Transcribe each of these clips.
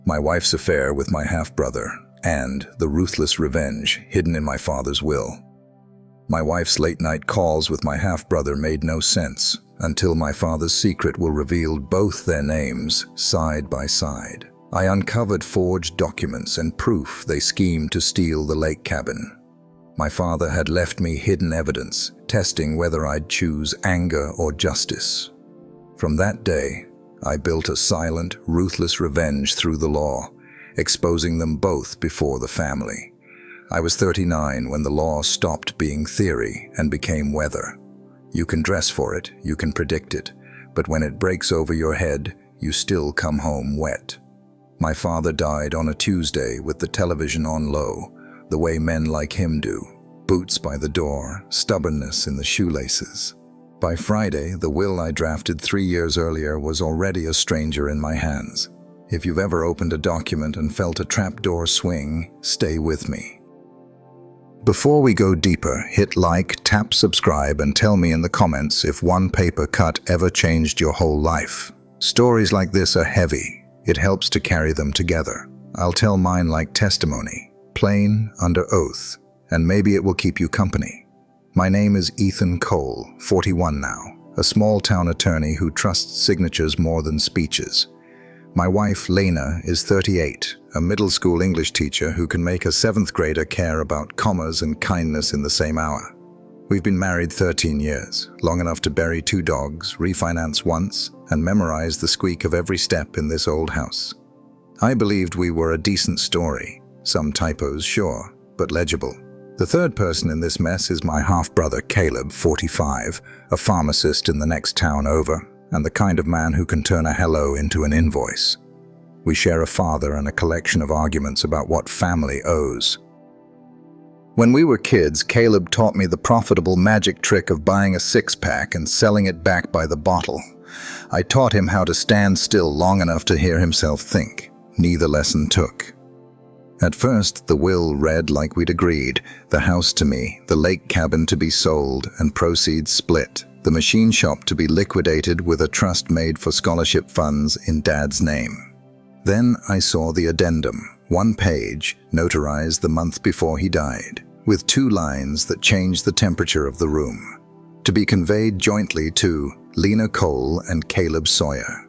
my wife's affair with my half-brother, and the ruthless revenge hidden in my father's will. My wife's late-night calls with my half-brother made no sense until my father's secret will reveal both their names side by side. I uncovered forged documents and proof they schemed to steal the lake cabin. My father had left me hidden evidence, testing whether I'd choose anger or justice. From that day, I built a silent, ruthless revenge through the law, exposing them both before the family. I was 39 when the law stopped being theory and became weather. You can dress for it, you can predict it, but when it breaks over your head, you still come home wet. My father died on a Tuesday with the television on low, the way men like him do. Boots by the door, stubbornness in the shoelaces. By Friday, the will I drafted 3 years earlier was already a stranger in my hands. If you've ever opened a document and felt a trapdoor swing, stay with me. Before we go deeper, hit like, tap subscribe, and tell me in the comments if one paper cut ever changed your whole life. Stories like this are heavy. It helps to carry them together. I'll tell mine like testimony, plain, under oath, and maybe it will keep you company. My name is Ethan Cole, 41 now, a small-town attorney who trusts signatures more than speeches. My wife, Lena, is 38, a middle school English teacher who can make a 7th grader care about commas and kindness in the same hour. We've been married 13 years, long enough to bury 2 dogs, refinance once, and memorize the squeak of every step in this old house. I believed we were a decent story. Some typos, sure, but legible. The third person in this mess is my half-brother Caleb, 45, a pharmacist in the next town over, and the kind of man who can turn a hello into an invoice. We share a father and a collection of arguments about what family owes. When we were kids, Caleb taught me the profitable magic trick of buying a 6-pack and selling it back by the bottle. I taught him how to stand still long enough to hear himself think. Neither lesson took. At first, the will read like we'd agreed, the house to me, the lake cabin to be sold and proceeds split, the machine shop to be liquidated with a trust made for scholarship funds in Dad's name. Then I saw the addendum, 1 page, notarized the month before he died, with 2 lines that changed the temperature of the room. To be conveyed jointly to Lena Cole and Caleb Sawyer.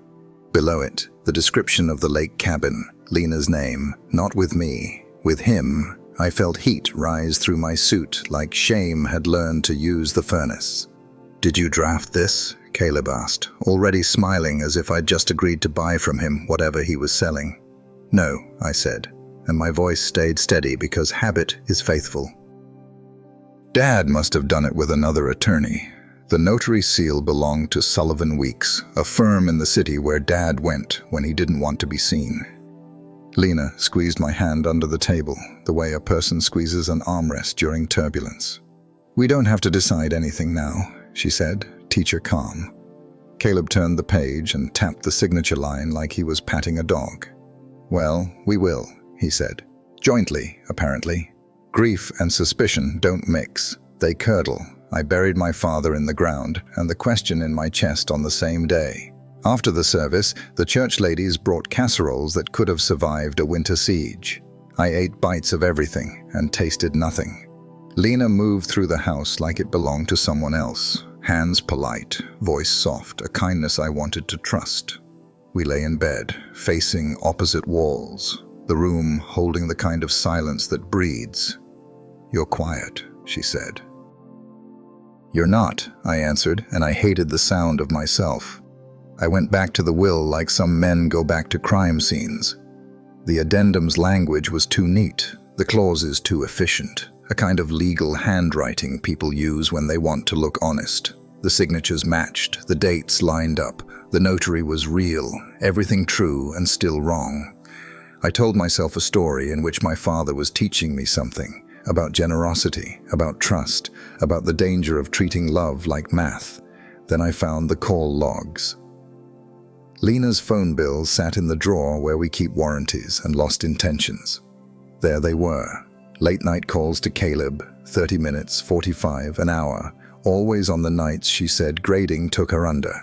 Below it, the description of the lake cabin, Lena's name, not with me, with him. I felt heat rise through my suit like shame had learned to use the furnace. "Did you draft this?" Caleb asked, already smiling as if I'd just agreed to buy from him whatever he was selling. "No," I said, and my voice stayed steady because habit is faithful. Dad must have done it with another attorney. The notary seal belonged to Sullivan Weeks, a firm in the city where Dad went when he didn't want to be seen. Lena squeezed my hand under the table, the way a person squeezes an armrest during turbulence. "We don't have to decide anything now," she said, teacher calm. Caleb turned the page and tapped the signature line like he was patting a dog. "Well, we will," he said. "Jointly, apparently. Grief and suspicion don't mix. They curdle. I buried my father in the ground and the question in my chest on the same day. After the service, the church ladies brought casseroles that could have survived a winter siege. I ate bites of everything and tasted nothing. Lena moved through the house like it belonged to someone else. Hands polite, voice soft, a kindness I wanted to trust. We lay in bed, facing opposite walls, the room holding the kind of silence that breeds. "You're quiet," she said. "You're not," I answered, and I hated the sound of myself. I went back to the will like some men go back to crime scenes. The addendum's language was too neat, the clauses too efficient, a kind of legal handwriting people use when they want to look honest. The signatures matched, the dates lined up, the notary was real, everything true and still wrong. I told myself a story in which my father was teaching me something, about generosity, about trust, about the danger of treating love like math. Then I found the call logs. Lena's phone bill sat in the drawer where we keep warranties and lost intentions. There they were. Late-night calls to Caleb, 30 minutes, 45, an hour, always on the nights she said grading took her under.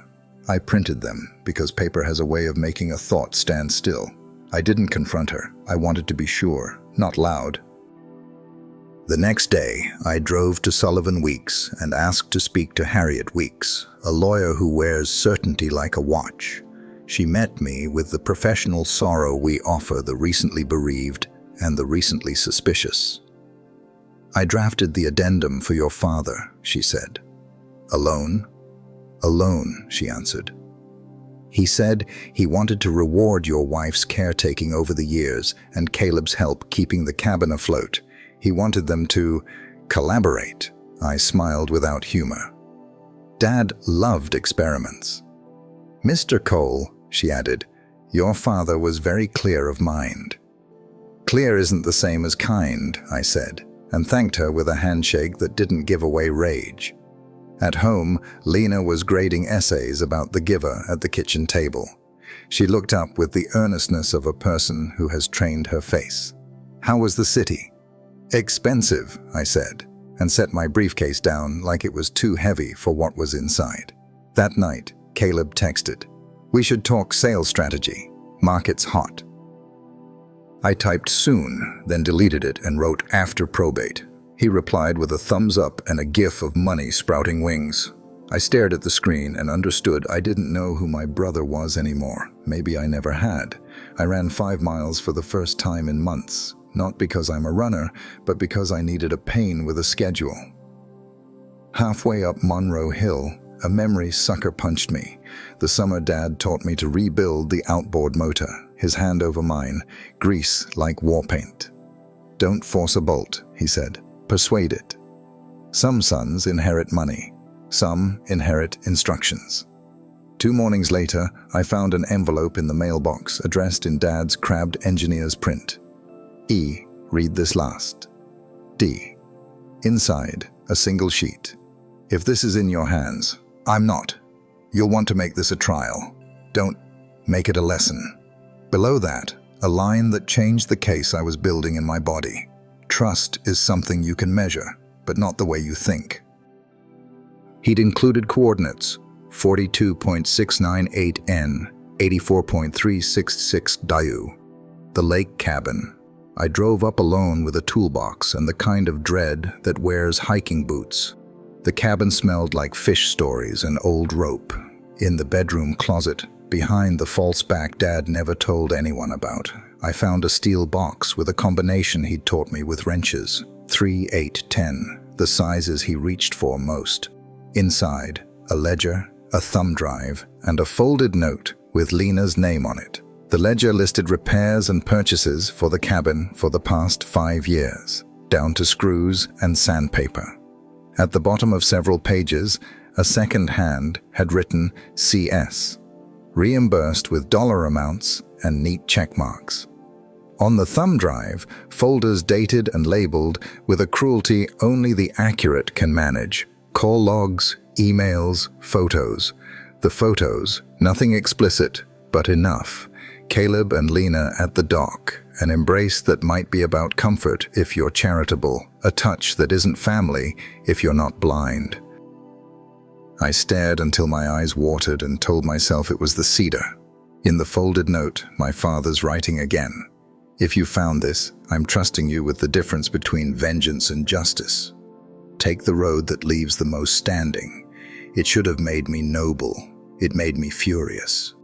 I printed them, because paper has a way of making a thought stand still. I didn't confront her. I wanted to be sure, not loud. The next day, I drove to Sullivan Weeks and asked to speak to Harriet Weeks, a lawyer who wears certainty like a watch. She met me with the professional sorrow we offer the recently bereaved and the recently suspicious. "I drafted the addendum for your father," she said. "Alone?" "Alone," she answered. "He said he wanted to reward your wife's caretaking over the years and Caleb's help keeping the cabin afloat. He wanted them to collaborate." I smiled without humor. "Dad loved experiments." "Mr. Cole," she added, "your father was very clear of mind." "Clear isn't the same as kind," I said, and thanked her with a handshake that didn't give away rage. At home, Lena was grading essays about the giver at the kitchen table. She looked up with the earnestness of a person who has trained her face. "How was the city?" "Expensive," I said, and set my briefcase down like it was too heavy for what was inside. That night, Caleb texted, "We should talk sales strategy. Market's hot." I typed soon, then deleted it and wrote after probate. He replied with a thumbs up and a gif of money sprouting wings. I stared at the screen and understood I didn't know who my brother was anymore. Maybe I never had. I ran 5 miles for the first time in months. Not because I'm a runner, but because I needed a pain with a schedule. Halfway up Monroe Hill, a memory sucker punched me. The summer Dad taught me to rebuild the outboard motor, his hand over mine, grease like war paint. "Don't force a bolt," he said. "Persuade it." Some sons inherit money. Some inherit instructions. 2 mornings later, I found an envelope in the mailbox addressed in Dad's crabbed engineer's print. E. Read this last. D. Inside, a single sheet. "If this is in your hands, I'm not. You'll want to make this a trial. Don't make it a lesson." Below that, a line that changed the case I was building in my body. Trust is something you can measure, but not the way you think. He'd included coordinates: 42.698 N, 84.366 Dayu. The lake cabin. I drove up alone with a toolbox and the kind of dread that wears hiking boots. The cabin smelled like fish stories and old rope. In the bedroom closet, behind the false back Dad never told anyone about, I found a steel box with a combination he'd taught me with wrenches. 3, 8, 10, the sizes he reached for most. Inside, a ledger, a thumb drive, and a folded note with Lena's name on it. The ledger listed repairs and purchases for the cabin for the past 5 years, down to screws and sandpaper. At the bottom of several pages, a second hand had written CS, reimbursed with dollar amounts and neat check marks. On the thumb drive, folders dated and labeled with a cruelty only the accurate can manage. Call logs, emails, photos. The photos, nothing explicit, but enough. Caleb and Lena at the dock, an embrace that might be about comfort if you're charitable, a touch that isn't family if you're not blind. I stared until my eyes watered and told myself it was the cedar. In the folded note, my father's writing again. "If you found this, I'm trusting you with the difference between vengeance and justice. Take the road that leaves the most standing. It should have made me noble. It made me furious."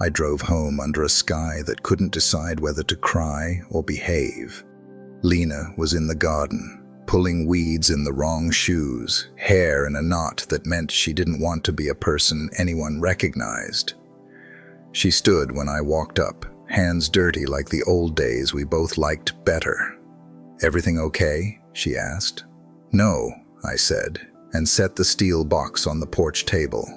I drove home under a sky that couldn't decide whether to cry or behave. Lena was in the garden, pulling weeds in the wrong shoes, hair in a knot that meant she didn't want to be a person anyone recognized. She stood when I walked up, hands dirty like the old days we both liked better. "Everything okay?" she asked. "No," I said, and set the steel box on the porch table.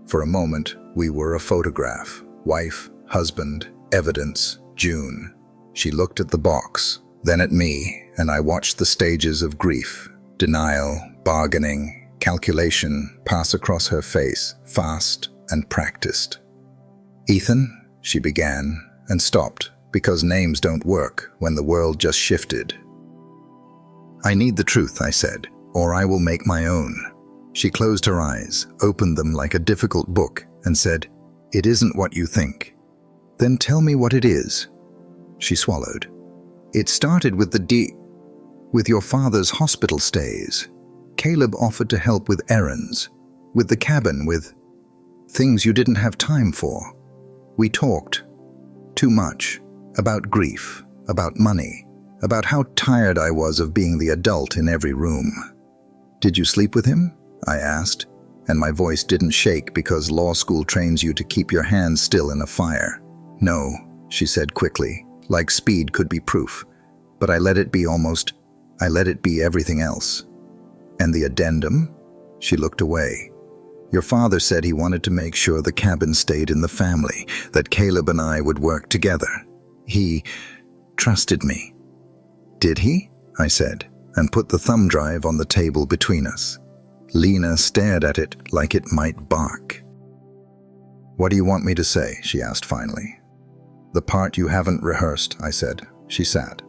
For a moment, we were a photograph. Wife, husband, evidence, June. She looked at the box, then at me, and I watched the stages of grief, denial, bargaining, calculation pass across her face, fast and practiced. "Ethan," she began, and stopped, because names don't work when the world just shifted. "I need the truth," I said, "or I will make my own." She closed her eyes, opened them like a difficult book, and said, "It isn't what you think." "Then tell me what it is." She swallowed. It started with your father's hospital stays. Caleb offered to help with errands, with the cabin, with things you didn't have time for. We talked too much about grief, about money, about how tired I was of being the adult in every room. Did you sleep with him? I asked, and my voice didn't shake because law school trains you to keep your hands still in a fire. No, she said quickly, like speed could be proof, but I let it be everything else. And the addendum? She looked away. Your father said he wanted to make sure the cabin stayed in the family, that Caleb and I would work together. He trusted me. Did he? I said, and put the thumb drive on the table between us. Lena stared at it like it might bark. What do you want me to say? She asked finally. The part you haven't rehearsed, I said. She sat.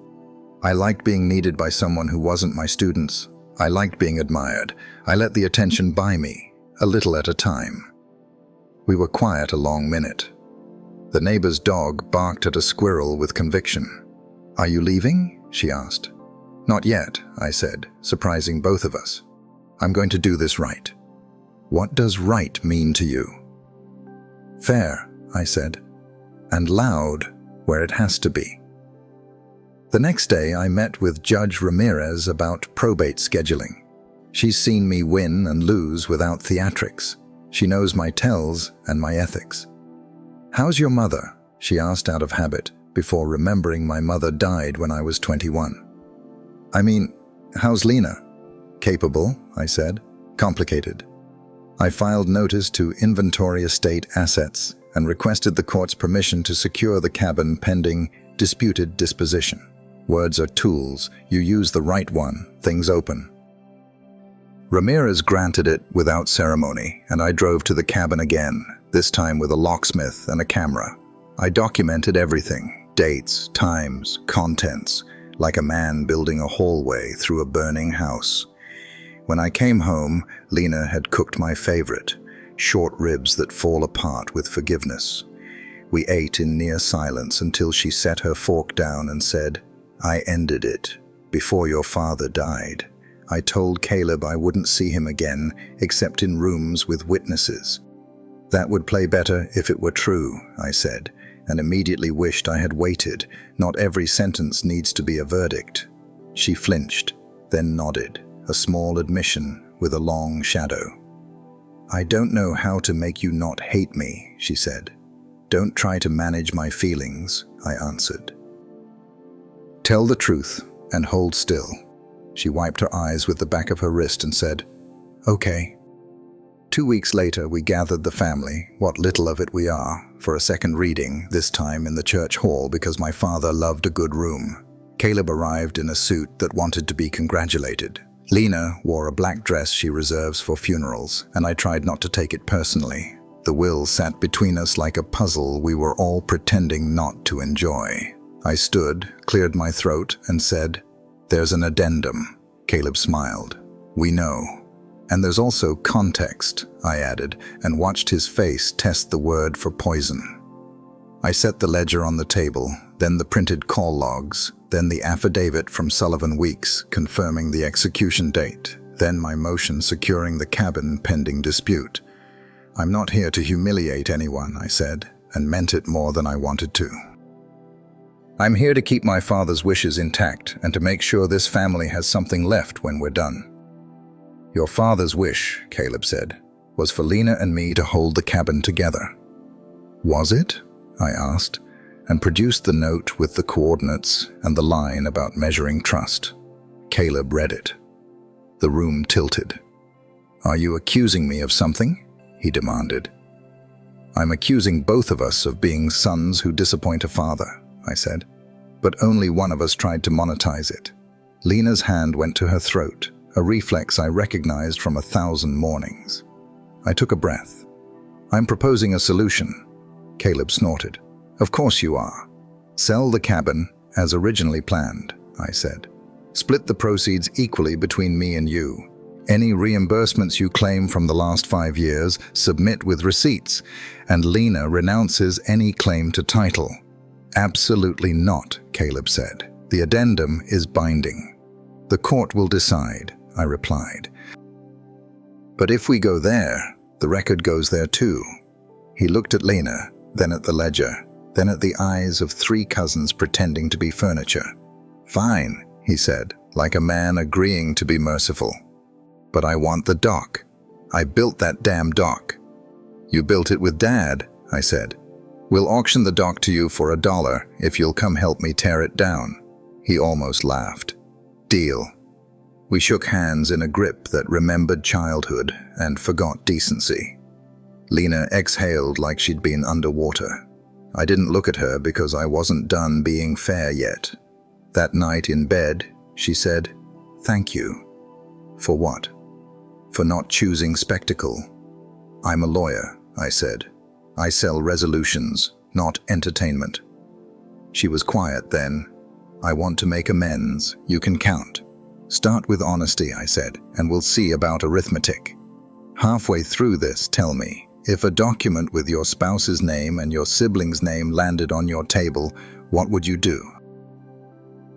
I liked being needed by someone who wasn't my students. I liked being admired. I let the attention buy me, a little at a time. We were quiet a long minute. The neighbor's dog barked at a squirrel with conviction. Are you leaving? She asked. Not yet, I said, surprising both of us. I'm going to do this right. What does right mean to you? Fair, I said, and loud where it has to be. The next day I met with Judge Ramirez about probate scheduling. She's seen me win and lose without theatrics. She knows my tells and my ethics. How's your mother? She asked out of habit, before remembering my mother died when I was 21. I mean, how's Lena? Capable, I said. Complicated. I filed notice to inventory estate assets and requested the court's permission to secure the cabin pending disputed disposition. Words are tools. You use the right one, things open. Ramirez granted it without ceremony, and I drove to the cabin again, this time with a locksmith and a camera. I documented everything, dates, times, contents, like a man building a hallway through a burning house. When I came home, Lena had cooked my favorite, short ribs that fall apart with forgiveness. We ate in near silence until she set her fork down and said, I ended it before your father died. I told Caleb I wouldn't see him again except in rooms with witnesses. That would play better if it were true, I said, and immediately wished I had waited. Not every sentence needs to be a verdict. She flinched, then nodded, a small admission with a long shadow. I don't know how to make you not hate me, she said. Don't try to manage my feelings, I answered. Tell the truth and hold still. She wiped her eyes with the back of her wrist and said, Okay. 2 weeks later, we gathered the family, what little of it we are, for a second reading, this time in the church hall because my father loved a good room. Caleb arrived in a suit that wanted to be congratulated. Lena wore a black dress she reserves for funerals, and I tried not to take it personally. The will sat between us like a puzzle we were all pretending not to enjoy. I stood, cleared my throat, and said, There's an addendum. Caleb smiled. We know. And there's also context, I added, and watched his face test the word for poison. I set the ledger on the table, then the printed call logs, then the affidavit from Sullivan Weeks confirming the execution date, then my motion securing the cabin pending dispute. I'm not here to humiliate anyone, I said, and meant it more than I wanted to. I'm here to keep my father's wishes intact and to make sure this family has something left when we're done. Your father's wish, Caleb said, was for Lena and me to hold the cabin together. Was it? I asked, and produced the note with the coordinates and the line about measuring trust. Caleb read it. The room tilted. Are you accusing me of something? He demanded. I'm accusing both of us of being sons who disappoint a father, I said, but only one of us tried to monetize it. Lena's hand went to her throat, a reflex I recognized from 1,000 mornings. I took a breath. I'm proposing a solution. Caleb snorted. Of course you are. Sell the cabin as originally planned, I said. Split the proceeds equally between me and you. Any reimbursements you claim from the last 5 years, submit with receipts, and Lena renounces any claim to title. Absolutely not, Caleb said. "The addendum is binding. The court will decide," I replied. "But if we go there, the record goes there too." He looked at Lena, then at the ledger, then at the eyes of 3 cousins pretending to be furniture. "Fine," he said, like a man agreeing to be merciful. "But I want the dock. I built that damn dock." "You built it with Dad," I said. "We'll auction the dock to you for $1 if you'll come help me tear it down." He almost laughed. "Deal." We shook hands in a grip that remembered childhood and forgot decency. Lena exhaled like she'd been underwater. I didn't look at her because I wasn't done being fair yet. That night in bed, she said, "Thank you." "For what?" "For not choosing spectacle." "I'm a lawyer," I said. "I sell resolutions, not entertainment." She was quiet then. "I want to make amends. You can count." "Start with honesty," I said, "and we'll see about arithmetic. Halfway through this, tell me, if a document with your spouse's name and your sibling's name landed on your table, what would you do?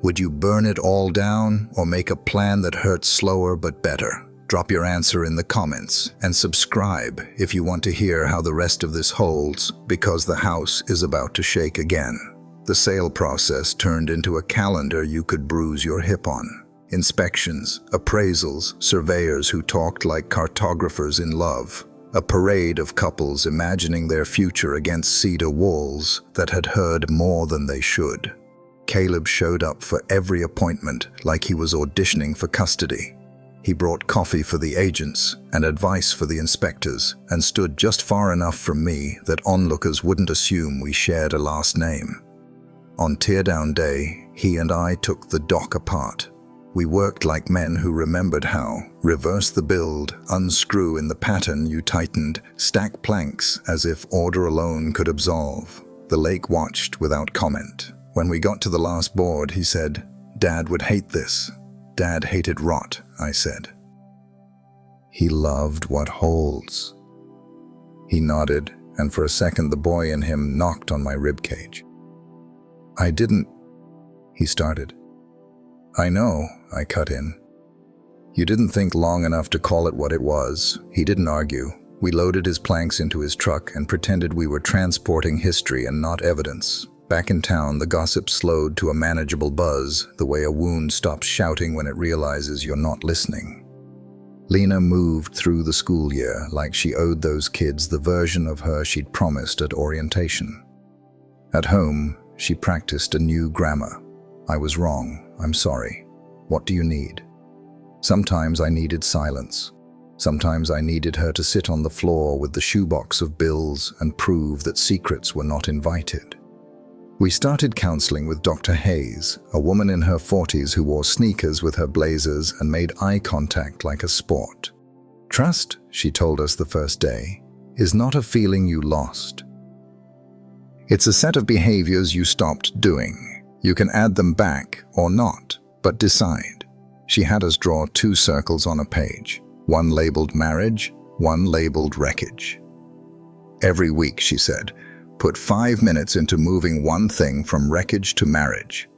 Would you burn it all down or make a plan that hurts slower but better? Drop your answer in the comments and subscribe if you want to hear how the rest of this holds, because the house is about to shake again. The sale process turned into a calendar you could bruise your hip on. Inspections, appraisals, surveyors who talked like cartographers in love. A parade of couples imagining their future against cedar walls that had heard more than they should. Caleb showed up for every appointment like he was auditioning for custody. He brought coffee for the agents and advice for the inspectors and stood just far enough from me that onlookers wouldn't assume we shared a last name. On teardown day, he and I took the dock apart. We worked like men who remembered how. Reverse the build, unscrew in the pattern you tightened, stack planks as if order alone could absolve. The lake watched without comment. When we got to the last board, he said, "Dad would hate this." "Dad hated rot," I said. "He loved what holds." He nodded, and for a second the boy in him knocked on my ribcage. "I didn't," he started. "I know," I cut in. "You didn't think long enough to call it what it was." He didn't argue. We loaded his planks into his truck and pretended we were transporting history and not evidence. Back in town, the gossip slowed to a manageable buzz, the way a wound stops shouting when it realizes you're not listening. Lena moved through the school year like she owed those kids the version of her she'd promised at orientation. At home, she practiced a new grammar. "I was wrong. I'm sorry. What do you need?" Sometimes I needed silence. Sometimes I needed her to sit on the floor with the shoebox of bills and prove that secrets were not invited. We started counseling with Dr. Hayes, a woman in her 40s who wore sneakers with her blazers and made eye contact like a sport. "Trust," she told us the first day, "is not a feeling you lost. It's a set of behaviors you stopped doing. You can add them back or not, but decide." She had us draw 2 circles on a page, one labeled marriage, one labeled wreckage. "Every week," she said, "put 5 minutes into moving one thing from wreckage to marriage."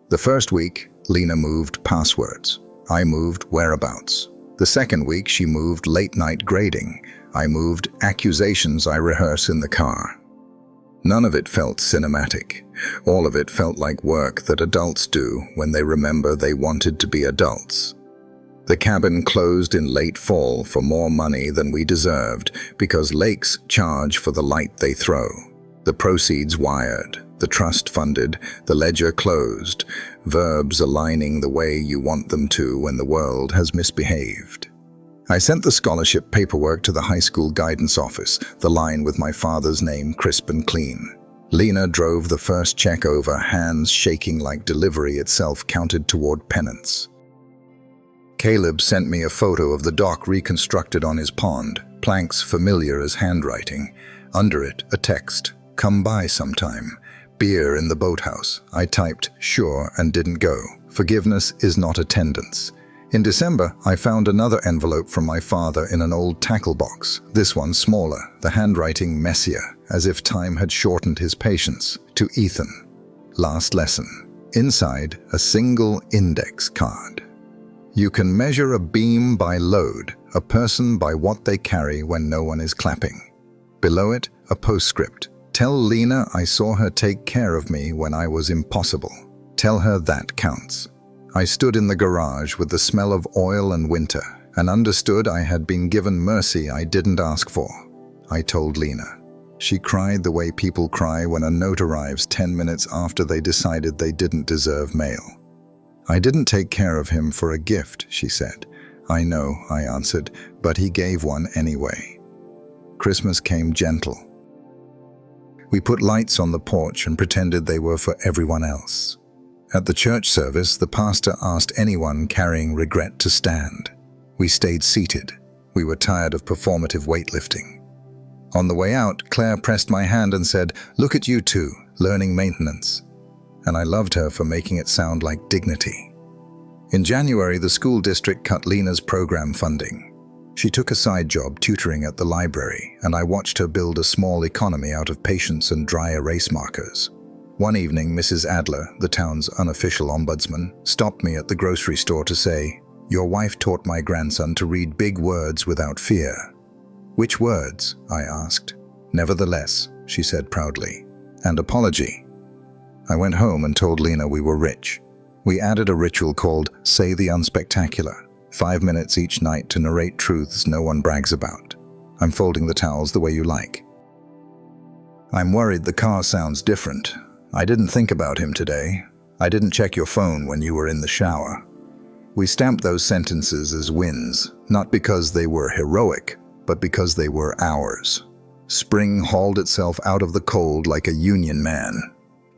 The first week, Lena moved passwords. I moved whereabouts. The second week, she moved late-night grading. I moved accusations I rehearse in the car. None of it felt cinematic. All of it felt like work that adults do when they remember they wanted to be adults. The cabin closed in late fall for more money than we deserved because lakes charge for the light they throw. The proceeds wired, the trust funded, the ledger closed, verbs aligning the way you want them to when the world has misbehaved. I sent the scholarship paperwork to the high school guidance office, the line with my father's name crisp and clean. Lena drove the first check over, hands shaking like delivery itself counted toward penance. Caleb sent me a photo of the dock reconstructed on his pond, planks familiar as handwriting. Under it, a text, "Come by sometime. Beer in the boathouse." I typed, "Sure," and didn't go. Forgiveness is not attendance. In December, I found another envelope from my father in an old tackle box, this one smaller, the handwriting messier, as if time had shortened his patience. To Ethan. Last lesson. Inside, a single index card. You can measure a beam by load, a person by what they carry when no one is clapping. Below it, a postscript. Tell Lena I saw her take care of me when I was impossible. Tell her that counts. I stood in the garage with the smell of oil and winter and understood I had been given mercy I didn't ask for. I told Lena. She cried the way people cry when a note arrives 10 minutes after they decided they didn't deserve mail. I didn't take care of him for a gift, she said. I know, I answered, but he gave one anyway. Christmas came gentle. We put lights on the porch and pretended they were for everyone else. At the church service, the pastor asked anyone carrying regret to stand. We stayed seated. We were tired of performative weightlifting. On the way out, Claire pressed my hand and said, "Look at you two, learning maintenance." And I loved her for making it sound like dignity. In January, the school district cut Lena's program funding. She took a side job tutoring at the library, and I watched her build a small economy out of patience and dry erase markers. One evening, Mrs. Adler, the town's unofficial ombudsman, stopped me at the grocery store to say, "Your wife taught my grandson to read big words without fear." "Which words?" I asked. "Nevertheless," she said proudly, "and apology." I went home and told Lena we were rich. We added a ritual called Say the Unspectacular, 5 minutes each night to narrate truths no one brags about. I'm folding the towels the way you like. I'm worried the car sounds different. I didn't think about him today. I didn't check your phone when you were in the shower. We stamped those sentences as wins, not because they were heroic, but because they were ours. Spring hauled itself out of the cold like a union man.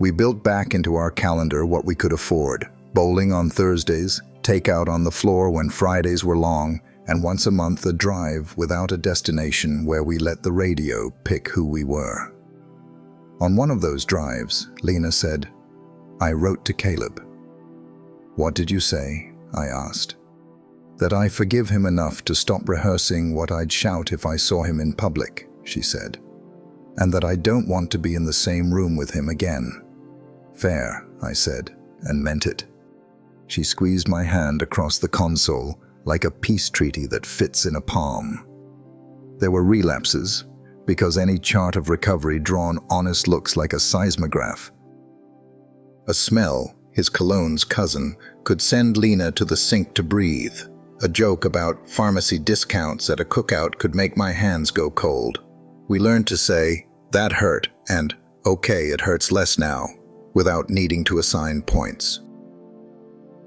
We built back into our calendar what we could afford: bowling on Thursdays, takeout on the floor when Fridays were long, and once a month a drive without a destination where we let the radio pick who we were. On one of those drives, Lena said, "I wrote to Caleb." "What did you say?" I asked. "That I forgive him enough to stop rehearsing what I'd shout if I saw him in public," she said. "And that I don't want to be in the same room with him again." "Fair," I said, and meant it. She squeezed my hand across the console like a peace treaty that fits in a palm. There were relapses, because any chart of recovery drawn honest looks like a seismograph. A smell, his cologne's cousin, could send Lena to the sink to breathe. A joke about pharmacy discounts at a cookout could make my hands go cold. We learned to say, "That hurt," and "Okay, it hurts less now," without needing to assign points.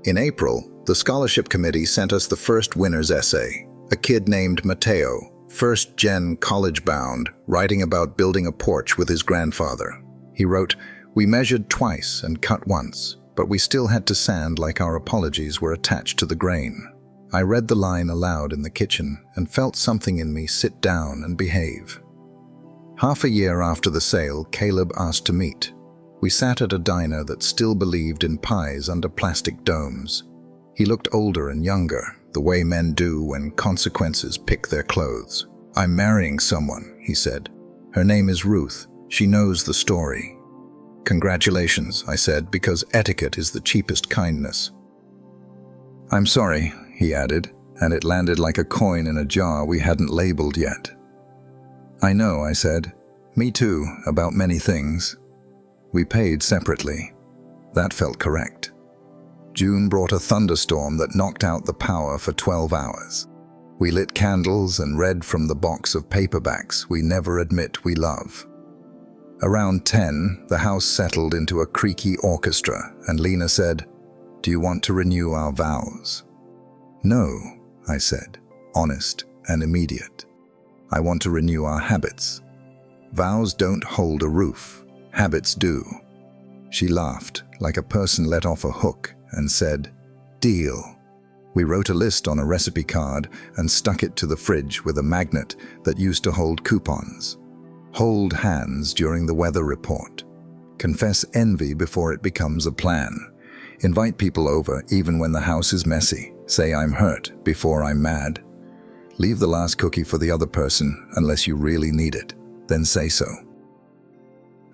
In April, the scholarship committee sent us the first winner's essay, a kid named Mateo, first-gen college-bound, writing about building a porch with his grandfather. He wrote, "We measured twice and cut once, but we still had to sand like our apologies were attached to the grain." I read the line aloud in the kitchen and felt something in me sit down and behave. Half a year after the sale, Caleb asked to meet. We sat at a diner that still believed in pies under plastic domes. He looked older and younger, the way men do when consequences pick their clothes. "I'm marrying someone," he said. "Her name is Ruth. She knows the story." "Congratulations," I said, because etiquette is the cheapest kindness. "I'm sorry," he added, and it landed like a coin in a jar we hadn't labeled yet. "I know," I said. "Me too, about many things." We paid separately. That felt correct. June brought a thunderstorm that knocked out the power for 12 hours. We lit candles and read from the box of paperbacks we never admit we love. Around 10, the house settled into a creaky orchestra, and Lena said, "Do you want to renew our vows?" "No," I said, honest and immediate. "I want to renew our habits. Vows don't hold a roof. Habits do." She laughed, like a person let off a hook, and said, "Deal." We wrote a list on a recipe card and stuck it to the fridge with a magnet that used to hold coupons. Hold hands during the weather report. Confess envy before it becomes a plan. Invite people over even when the house is messy. Say I'm hurt before I'm mad. Leave the last cookie for the other person unless you really need it. Then say so.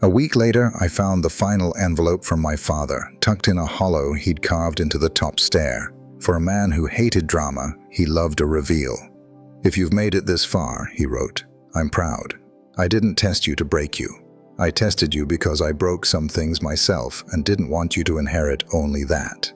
A week later, I found the final envelope from my father, tucked in a hollow he'd carved into the top stair. For a man who hated drama, he loved a reveal. "If you've made it this far," he wrote, "I'm proud. I didn't test you to break you. I tested you because I broke some things myself and didn't want you to inherit only that."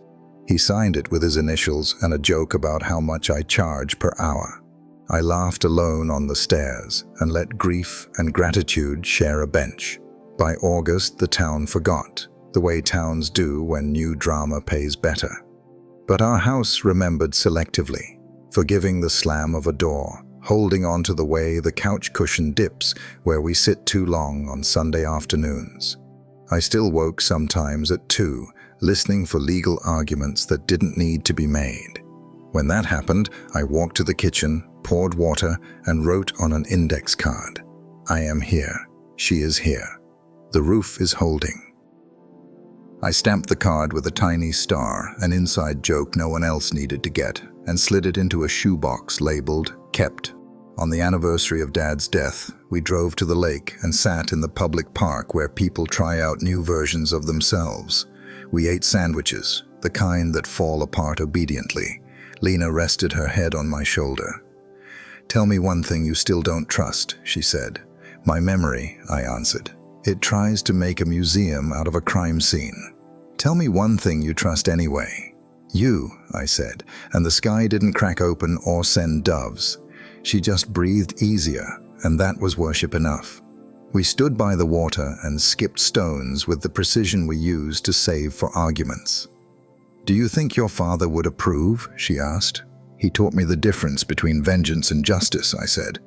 He signed it with his initials and a joke about how much I charge per hour. I laughed alone on the stairs and let grief and gratitude share a bench. By August, the town forgot, the way towns do when new drama pays better. But our house remembered selectively, forgiving the slam of a door, holding on to the way the couch cushion dips where we sit too long on Sunday afternoons. I still woke sometimes at 2, listening for legal arguments that didn't need to be made. When that happened, I walked to the kitchen, poured water, and wrote on an index card, "I am here. She is here. The roof is holding." I stamped the card with a tiny star, an inside joke no one else needed to get, and slid it into a shoebox labeled "Kept." On the anniversary of Dad's death, we drove to the lake and sat in the public park where people try out new versions of themselves. We ate sandwiches, the kind that fall apart obediently. Lena rested her head on my shoulder. "Tell me one thing you still don't trust," she said. "My memory," I answered. "It tries to make a museum out of a crime scene. Tell me one thing you trust anyway." "You," I said, and the sky didn't crack open or send doves. She just breathed easier, and that was worship enough. We stood by the water and skipped stones with the precision we used to save for arguments. "Do you think your father would approve?" she asked. "He taught me the difference between vengeance and justice," I said.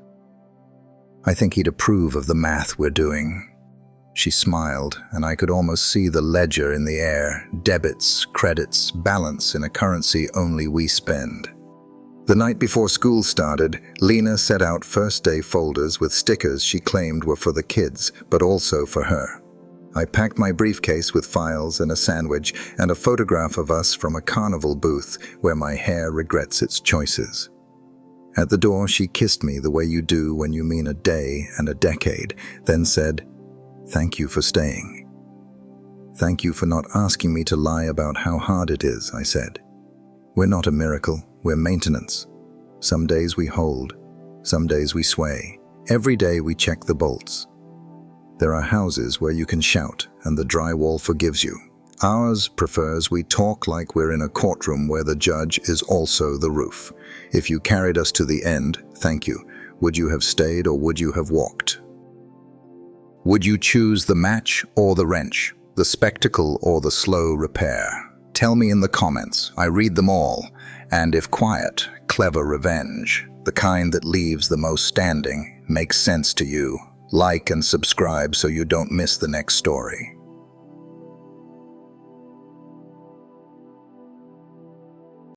"I think he'd approve of the math we're doing." She smiled, and I could almost see the ledger in the air, debits, credits, balance in a currency only we spend. The night before school started, Lena set out first-day folders with stickers she claimed were for the kids, but also for her. I packed my briefcase with files and a sandwich and a photograph of us from a carnival booth where my hair regrets its choices. At the door, she kissed me the way you do when you mean a day and a decade, then said, "Thank you for staying." "Thank you for not asking me to lie about how hard it is," I said. "We're not a miracle, we're maintenance. Some days we hold, some days we sway. Every day we check the bolts. There are houses where you can shout and the drywall forgives you. Ours prefers we talk like we're in a courtroom where the judge is also the roof. If you carried us to the end, thank you. Would you have stayed or would you have walked? Would you choose the match or the wrench, the spectacle or the slow repair? Tell me in the comments. I read them all. And if quiet, clever revenge, the kind that leaves the most standing, makes sense to you, like and subscribe so you don't miss the next story.